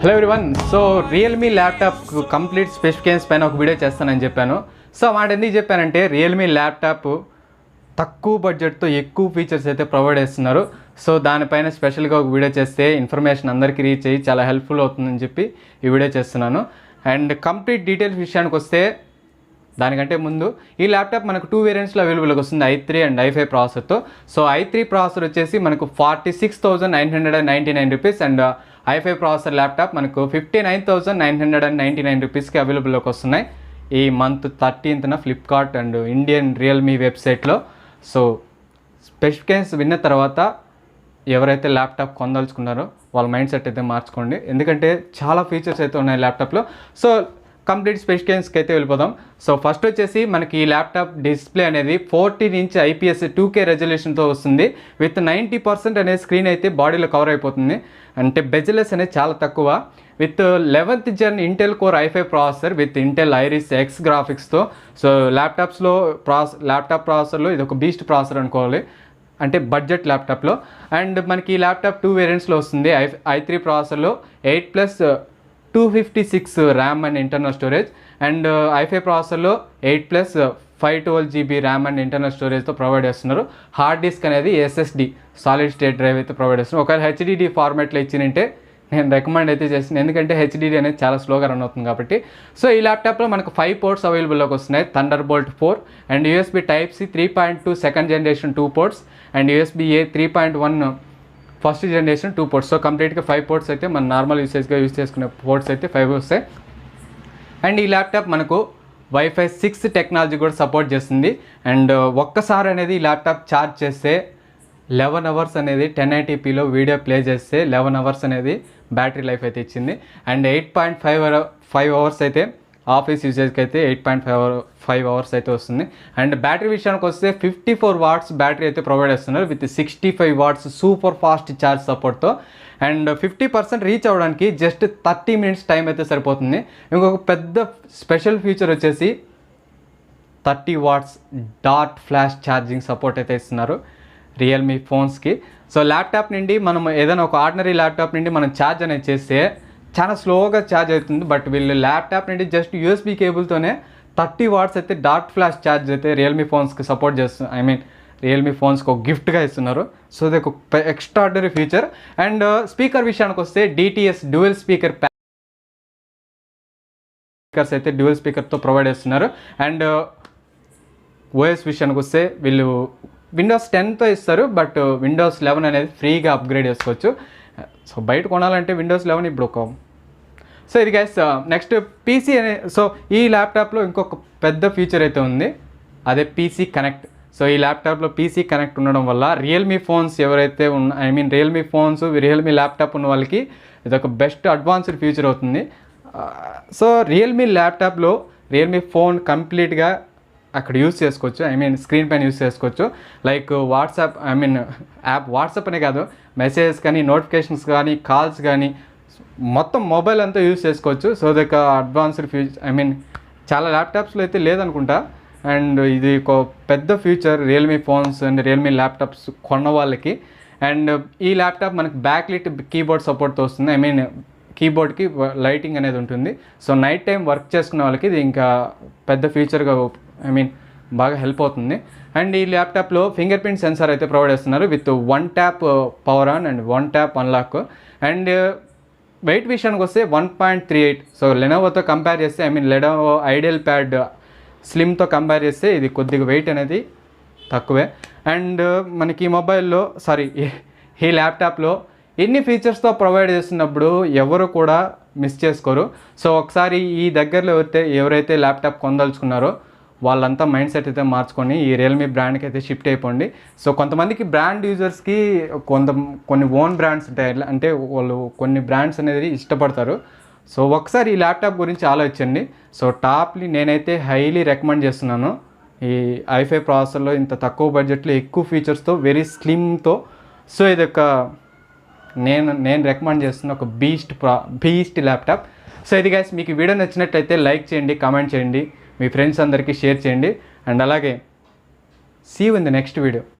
Hello everyone. So Realme laptop complete specifications పైన ఒక video చేస్తానని చెప్పాను. సో మాట ఎందుకు చెప్పానంటే రియల్మీ ల్యాప్టాప్ తక్కువ బడ్జెట్తో ఎక్కువ ఫీచర్స్ అయితే ప్రొవైడ్ చేస్తున్నారు. సో దానిపైన స్పెషల్గా ఒక వీడియో చేస్తే ఇన్ఫర్మేషన్ అందరికీ రీచ్ అయ్యి చాలా హెల్ప్ఫుల్ అవుతుందని చెప్పి ఈ వీడియో చేస్తున్నాను. అండ్ కంప్లీట్ డీటెయిల్స్ విషయానికి వస్తే దానికంటే ముందు ఈ ల్యాప్టాప్ మనకు 2 వేరియంట్స్లో అవైలబుల్గా వస్తుంది, i3 and i5 ప్రాసెసర్తో. So i3 processor వచ్చేసి మనకు 46,999 rupees and i5 processor laptop మనకు 59,999 రూపీస్కి అవైలబుల్లోకి వస్తున్నాయి ఈ month 13th Flipkart and Indian Realme వెబ్సైట్లో. సో స్పెసిఫికేషన్స్ విన్న తర్వాత ఎవరైతే ల్యాప్టాప్ కొనదలుచుకున్నారో వాళ్ళ మైండ్ సెట్ అయితే మార్చుకోండి, ఎందుకంటే చాలా ఫీచర్స్ అయితే ఉన్నాయి ల్యాప్టాప్లో. సో కంప్లీట్ స్పెసిఫికేషన్స్కి అయితే వెళ్ళిపోదాం. సో ఫస్ట్ వచ్చేసి మనకి ఈ ల్యాప్టాప్ డిస్ప్లే అనేది 14 ఇంచ్ IPS 2K రెజల్యూషన్తో వస్తుంది. విత్ 90% అనే స్క్రీన్ అయితే బాడీలో కవర్ అయిపోతుంది. అంటే బెజిలెస్ అనేది చాలా తక్కువ. With 11th gen Intel core i5 processor with Intel Iris X గ్రాఫిక్స్తో. సో ల్యాప్టాప్ ప్రాసెసర్లో ఇది ఒక బీస్ట్ ప్రాసెసర్ అనుకోవాలి, అంటే బడ్జెట్ ల్యాప్టాప్లో. అండ్ మనకి ఈ ల్యాప్టాప్ 2 వేరియంట్స్లో వస్తుంది. i3 ప్రాసెసర్లో 8+256 RAM and internal storage, and i5 ప్రాసెసర్లో 8+512 GB ర్యామ్ అండ్ ఇంటర్నల్ స్టోరేజ్తో ప్రొవైడ్ చేస్తున్నారు. హార్డ్ డిస్క్ అనేది SSD సాలిడ్ స్టేట్ డ్రైవ్ అయితే ప్రొవైడ్ చేస్తున్నారు. ఒకవేళ HDD ఫార్మాట్లో ఇచ్చినంటే నేను రికమెండ్ అయితే చేస్తున్నాను, ఎందుకంటే HDD అనేది చాలా స్లోగా రన్ అవుతుంది కాబట్టి. సో ఈ ల్యాప్టాప్లో మనకు 5 పోర్ట్స్ అవైలబుల్లోకి వస్తున్నాయి. Thunderbolt 4 and USB Type-C 3.2 second generation 2 ports and USB-A 3.1 first generation 2 ports. So కంప్లీట్గా 5 పోర్ట్స్ అయితే మన నార్మల్ యూసేజ్గా యూజ్ చేసుకునే పోర్ట్స్ అయితే 5 వస్తాయి. అండ్ ఈ ల్యాప్టాప్ మనకు Wi-Fi 6 టెక్నాలజీ కూడా సపోర్ట్ చేస్తుంది. అండ్ ఒక్కసారి అనేది ఈ ల్యాప్టాప్ ఛార్జ్ చేస్తే 11 అవర్స్ అనేది 1080pలో వీడియో ప్లే చేస్తే 11 అవర్స్ అనేది బ్యాటరీ లైఫ్ అయితే ఇచ్చింది. అండ్ 8.5 అవర్స్ అయితే ఆఫీస్ యూసేజ్కి అయితే 8.5 అవర్స్ అయితే వస్తుంది. అండ్ బ్యాటరీ విషయానికి వస్తే 54 వాట్స్ బ్యాటరీ అయితే ప్రొవైడ్ చేస్తున్నారు with 65 watts super fast charge సపోర్ట్తో. అండ్ 50% రీచ్ అవ్వడానికి జస్ట్ 30 మినిట్స్ టైం అయితే సరిపోతుంది. ఇంకొక పెద్ద స్పెషల్ ఫీచర్ వచ్చేసి 30 watts dot flash charging support అయితే ఇస్తున్నారు రియల్మీ ఫోన్స్కి. సో ల్యాప్టాప్ నుండి మనం ఏదైనా ఒక ఆర్డినరీ ల్యాప్టాప్ నుండి మనం ఛార్జ్ అనేది చేస్తే చాలా స్లోగా ఛార్జ్ అవుతుంది. బట్ వీళ్ళు ల్యాప్టాప్ నుండి జస్ట్ USB కేబుల్తోనే 30 వాట్స్ అయితే డాట్ ఫ్లాష్ ఛార్జ్ అయితే రియల్మీ ఫోన్స్కి సపోర్ట్ చేస్తుంది. రియల్మీ ఫోన్స్కి ఒక గిఫ్ట్గా ఇస్తున్నారు. సో ఇది ఒక ఎక్స్ట్రాడినరీ ఫీచర్. అండ్ స్పీకర్ విషయానికి వస్తే DTS డ్యూయల్ స్పీకర్స్ అయితే డ్యూయల్ స్పీకర్తో ప్రొవైడ్ చేస్తున్నారు. అండ్ OS విషయానికి వస్తే వీళ్ళు Windows 10తో ఇస్తారు, బట్ Windows 11 అనేది ఫ్రీగా అప్గ్రేడ్ చేసుకోవచ్చు. సో బయట కొనాలంటే Windows 11 ఇప్పుడు ఒక. సో ఇది గైస్ నెక్స్ట్ PC సో ఈ ల్యాప్టాప్లో ఇంకొక పెద్ద ఫీచర్ అయితే ఉంది, అదే PC కనెక్ట్. సో ఈ ల్యాప్టాప్లో PC కనెక్ట్ ఉండడం వల్ల రియల్మీ ఫోన్స్ ఎవరైతే రియల్మీ ఫోన్స్ రియల్మీ ల్యాప్టాప్ ఉన్న వాళ్ళకి ఇది ఒక బెస్ట్ అడ్వాన్స్డ్ ఫీచర్ అవుతుంది. సో రియల్మీ ల్యాప్టాప్లో రియల్మీ ఫోన్ కంప్లీట్గా అక్కడ యూస్ చేసుకోవచ్చు, స్క్రీన్ పైన యూస్ చేసుకోవచ్చు. లైక్ వాట్సాప్ యాప్ వాట్సాప్ అనే కాదు, మెసేజెస్ కానీ నోటిఫికేషన్స్ కానీ కాల్స్ కానీ మొత్తం మొబైల్ అంతా యూస్ చేసుకోవచ్చు. సో అదొక అడ్వాన్స్డ్ ఫీచర్ చాలా ల్యాప్టాప్స్లో అయితే లేదనుకుంటా. అండ్ ఇది ఒక పెద్ద future Realme phones and Realme laptops కొన్న వాళ్ళకి. అండ్ ఈ ల్యాప్టాప్ మనకి బ్యాక్లిట్ కీబోర్డ్ సపోర్ట్తో వస్తుంది. కీబోర్డ్కి లైటింగ్ అనేది ఉంటుంది. సో నైట్ టైం వర్క్ చేసుకునే వాళ్ళకి ఇది ఇంకా పెద్ద ఫీచర్గా బాగా హెల్ప్ అవుతుంది. అండ్ ఈ ల్యాప్టాప్లో ఫింగర్ ప్రింట్ సెన్సార్ అయితే ప్రొవైడ్ చేస్తున్నారు with 1 tap power on and 1 tap unlock. And weight విషయానికి వస్తే 1.38. సో లెనోవోతో కంపేర్ చేస్తే లెనోవో ఐడియల్ ప్యాడ్ స్లిమ్తో కంపేర్ చేస్తే ఇది కొద్దిగా వెయిట్ అనేది తక్కువే. అండ్ మనకి మొబైల్లో ఈ ల్యాప్టాప్లో ఎన్ని ఫీచర్స్తో ప్రొవైడ్ చేస్తున్నప్పుడు ఎవరు కూడా మిస్ చేసుకోరు. సో ఒకసారి ఈ దగ్గరలో ఎవరైతే ల్యాప్టాప్ కొనదలుచుకున్నారో వాళ్ళంతా మైండ్ సెట్ అయితే మార్చుకొని ఈ రియల్మీ బ్రాండ్కి అయితే షిఫ్ట్ అయిపోండి. సో కొంతమందికి బ్రాండ్ యూజర్స్కి కొన్ని ఓన్ బ్రాండ్స్ ఉంటాయి, అంటే వాళ్ళు కొన్ని బ్రాండ్స్ అనేది ఇష్టపడతారు. సో ఒకసారి ఈ ల్యాప్టాప్ గురించి ఆలోచించండి. సో టాప్లీ నేనైతే హైలీ రికమెండ్ చేస్తున్నాను ఈ i5 ప్రాసెసర్లో ఇంత తక్కువ బడ్జెట్లో ఎక్కువ ఫీచర్స్తో వెరీ స్లిమ్తో. సో ఇది ఒక నేను రికమెండ్ చేస్తున్న ఒక బీస్ట్ ల్యాప్టాప్. సో ఇది గైస్ మీకు వీడియో నచ్చినట్లయితే లైక్ చేయండి, కామెంట్ చేయండి, మీ ఫ్రెండ్స్ అందరికీ షేర్ చేయండి. అండ్ అలాగే see you in the next video.